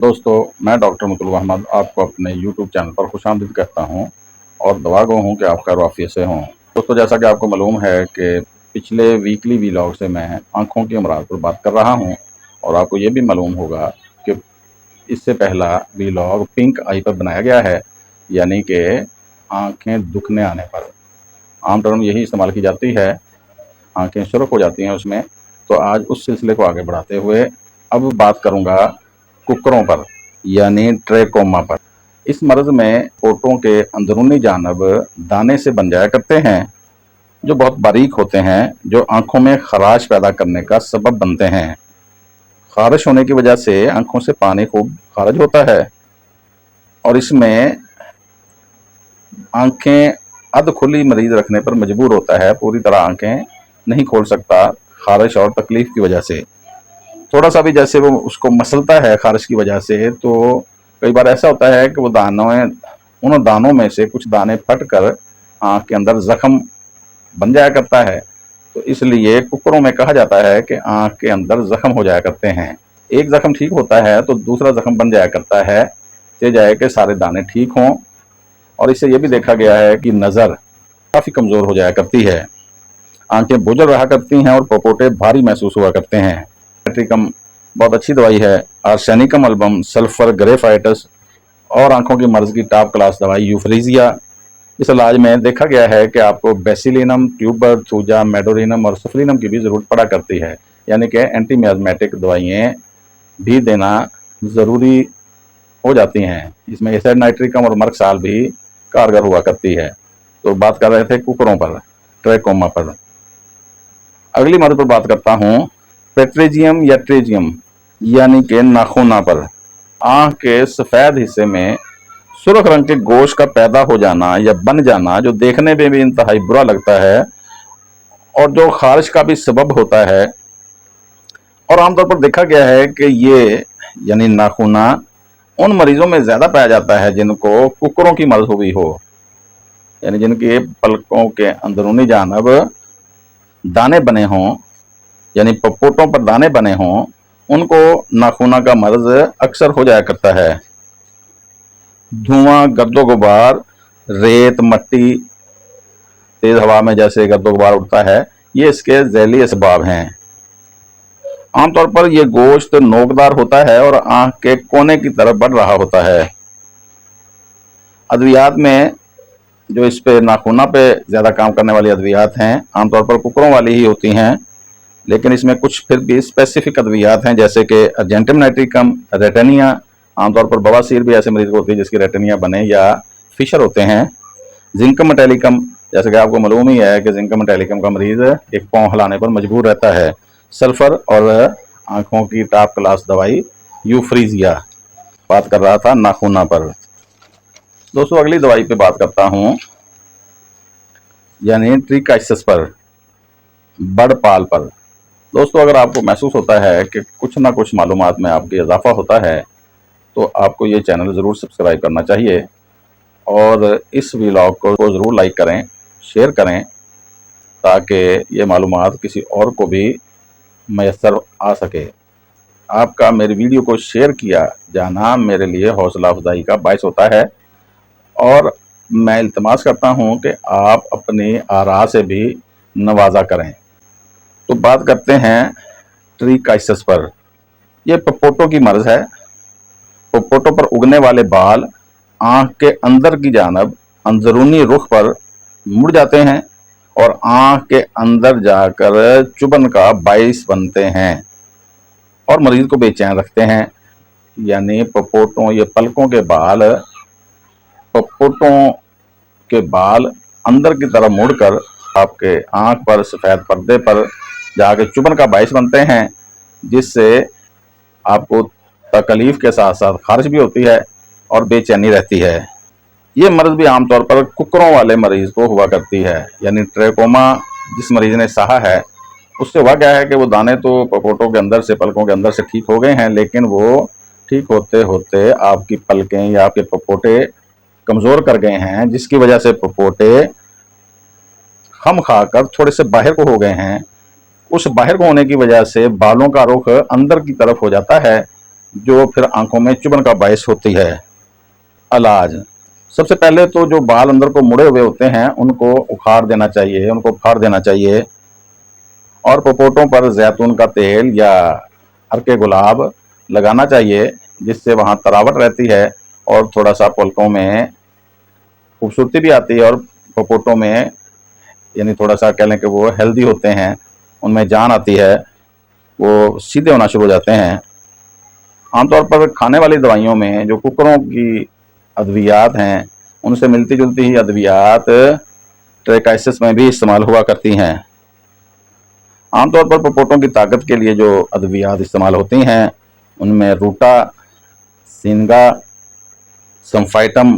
दोस्तों, मैं डॉक्टर मुतलुब अहमद आपको अपने यूट्यूब चैनल पर खुशामदीद कहता हूं और दुआ गो हूं कि आप खैर आफियत से हों। दोस्तों, जैसा कि आपको मालूम है कि पिछले वीकली व्लॉग से मैं आँखों के अमराज पर बात कर रहा हूं और आपको ये भी मालूम होगा कि इससे पहला व्लॉग पिंक आई पर बनाया गया है, यानी कि आँखें दुखने आने पर। आम टर्म यही इस्तेमाल की जाती है, आँखें सुर्ख हो जाती हैं उसमें। तो आज उस सिलसिले को आगे बढ़ाते हुए अब बात करूँगा कुकरों पर, यानी ट्रेकोमा पर। इस मर्ज में होठों के अंदरूनी जानब दाने से बन जाया करते हैं, जो बहुत बारीक होते हैं, जो आंखों में खराश पैदा करने का सबब बनते हैं। खारिश होने की वजह से आंखों से पानी खूब खारिज होता है और इसमें आंखें अध खुली मरीज रखने पर मजबूर होता है, पूरी तरह आंखें नहीं खोल सकता खारिश और तकलीफ की वजह से। थोड़ा सा भी जैसे वो उसको मसलता है खारिश की वजह से, तो कई बार ऐसा होता है कि वो उन दानों में से कुछ दाने फट कर आँख के अंदर जख्म बन जाया करता है। तो इसलिए कुकरों में कहा जाता है कि आँख के अंदर जख्म हो जाया करते हैं। एक जख्म ठीक होता है तो दूसरा जख्म बन जाया करता है, ये जाए कि सारे दाने ठीक हों। और इससे ये भी देखा गया है कि नज़र काफ़ी कमज़ोर हो जाया करती है, आंखें बुझल रहा करती हैं और पपोटे भारी महसूस हुआ करते हैं। एट्रिकम बहुत अच्छी दवाई है। आर्सेनिकम एल्बम, सल्फर ग्रेफाइटस और आंखों की मर्ज की टॉप क्लास दवाई यूफ्रीजिया। इस इलाज में देखा गया है कि आपको बेसिलिनम, ट्यूबर, थूजा, मेडोरिनम और सफलिनम की भी ज़रूरत पड़ा करती है, यानी कि एंटी मियाज़मेटिक दवाइयाँ भी देना ज़रूरी हो जाती हैं। इसमें एसिड नाइट्रिकम और मर्कसाल भी कारगर हुआ करती है। तो बात कर रहे थे कुकरों पर, ट्रेकोमा पर। अगली मर्ज पर बात करता हूँ पेट्रेजियम या ट्रेजियम, यानी कि नाखूना पर। आँख के सफ़ेद हिस्से में सुर्ख रंग के गोश्त का पैदा हो जाना या बन जाना, जो देखने में भी इंतहाई बुरा लगता है और जो खारिश का भी सबब होता है। और आमतौर पर देखा गया है कि ये यानी नाखूना उन मरीजों में ज़्यादा पाया जाता है जिनको कुकरों की मर्ज हुई हो, यानी जिनके पलकों के अंदरूनी जानब दाने बने हों, यानी पपोटों पर दाने बने हों, उनको नाखूना का मर्ज अक्सर हो जाया करता है। धुआं, गर्दो गुबार, रेत, मट्टी, तेज हवा में जैसे गर्दो गुबार उठता है, ये इसके जैली असबाब हैं। आमतौर पर यह गोश्त नोकदार होता है और आंख के कोने की तरफ बढ़ रहा होता है। अद्वियात में जो इस पे नाखूना पे ज़्यादा काम करने वाली अद्वियात हैं, आमतौर पर कुकरों वाली ही होती हैं, लेकिन इसमें कुछ फिर भी स्पेसिफिक अद्वियात हैं, जैसे कि अर्जेंटम नाइट्रिकम, रेटेनिया। आमतौर पर बवासीर भी ऐसे मरीज को होती है जिसकी रेटेनिया बने या फिशर होते हैं। जिंकम मेटेलिकम, जैसे कि आपको मालूम ही है कि जिंकम मेटेलिकम का मरीज एक पाँव हिलाने पर मजबूर रहता है। सल्फर और आंखों की टॉप क्लास दवाई यूफ्रीजिया। बात कर रहा था नाखूना पर। दोस्तों, अगली दवाई पे बात करता हूँ, यानी ट्रिकाइसिस पर, बड़पाल पर। दोस्तों, अगर आपको महसूस होता है कि कुछ ना कुछ मालूमात में आपके इजाफा होता है, तो आपको ये चैनल ज़रूर सब्सक्राइब करना चाहिए और इस व्लॉग को ज़रूर लाइक करें, शेयर करें, ताकि ये मालूमात किसी और को भी मैसर आ सके। आपका मेरी वीडियो को शेयर किया जाना मेरे लिए हौसला अफजाई का बायस होता है और मैं इल्तमास करता हूँ कि आप अपनी आरा से भी नवाजा करें। तो बात करते हैं ट्रिकाइसिस पर। यह पपोटो की मर्ज है। पपोटो पर उगने वाले बाल आँख के अंदर की जानब अंदरूनी रुख पर मुड़ जाते हैं और आँख के अंदर जाकर चुभन का बाइस बनते हैं और मरीज को बेचैन रखते हैं। यानी पपोटों या पपोटों के बाल अंदर की तरफ मुड़कर आपके आँख पर सफ़ेद पर्दे पर जाके चुभन का बाइस बनते हैं, जिससे आपको तकलीफ के साथ साथ खारिश भी होती है और बेचैनी रहती है। ये मर्ज भी आमतौर पर कुकरों वाले मरीज को हुआ करती है, यानी ट्रेकोमा जिस मरीज ने सहा है उससे हुआ क्या है कि वो दाने तो पपोटों के अंदर से, पलकों के अंदर से ठीक हो गए हैं, लेकिन वो ठीक होते होते आपकी पलकें या आपके पपोटे कमज़ोर कर गए हैं, जिसकी वजह से पपोटे खम खाकर थोड़े से बाहर को हो गए हैं। उस बाहर को होने की वजह से बालों का रुख अंदर की तरफ हो जाता है, जो फिर आंखों में चुभन का बायस होती है। इलाज, सबसे पहले तो जो बाल अंदर को मुड़े हुए होते हैं उनको उखाड़ देना चाहिए, उनको फाड़ देना चाहिए, और पपोटों पर जैतून का तेल या हरके गुलाब लगाना चाहिए, जिससे वहाँ तरावट रहती है और थोड़ा सा पलकों में खूबसूरती भी आती है, और पपोटों में यानी थोड़ा सा कह लें कि वो हेल्दी होते हैं, उनमें जान आती है, वो सीधे होना शुरू हो जाते हैं। आमतौर पर खाने वाली दवाइयों में जो कुकरों की अद्वियात हैं, उनसे मिलती जुलती ही अद्वियात ट्रेकाइसिस में भी इस्तेमाल हुआ करती हैं। आमतौर पर पपोटों की ताकत के लिए जो अद्वियात इस्तेमाल होती हैं उनमें रूटा, सिंगा, संफाइटम,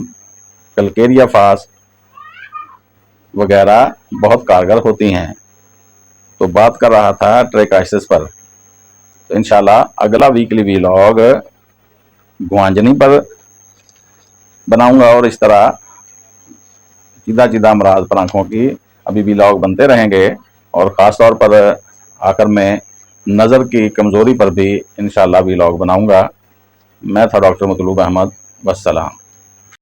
कलकेरिया फास वगैरह बहुत कारगर होती हैं। तो बात कर रहा था ट्रेकाइसिस पर, तो इंशाल्लाह अगला वीकली व्लॉग गुआंजनी पर बनाऊंगा, और इस तरह सीधा सीधा अमराज पर आंखों की अभी व्लॉग बनते रहेंगे, और ख़ास तौर पर आखिर में नज़र की कमज़ोरी पर भी इंशाल्लाह व्लॉग बनाऊंगा। मैं था डॉक्टर मतलूब अहमद। वस्सलाम।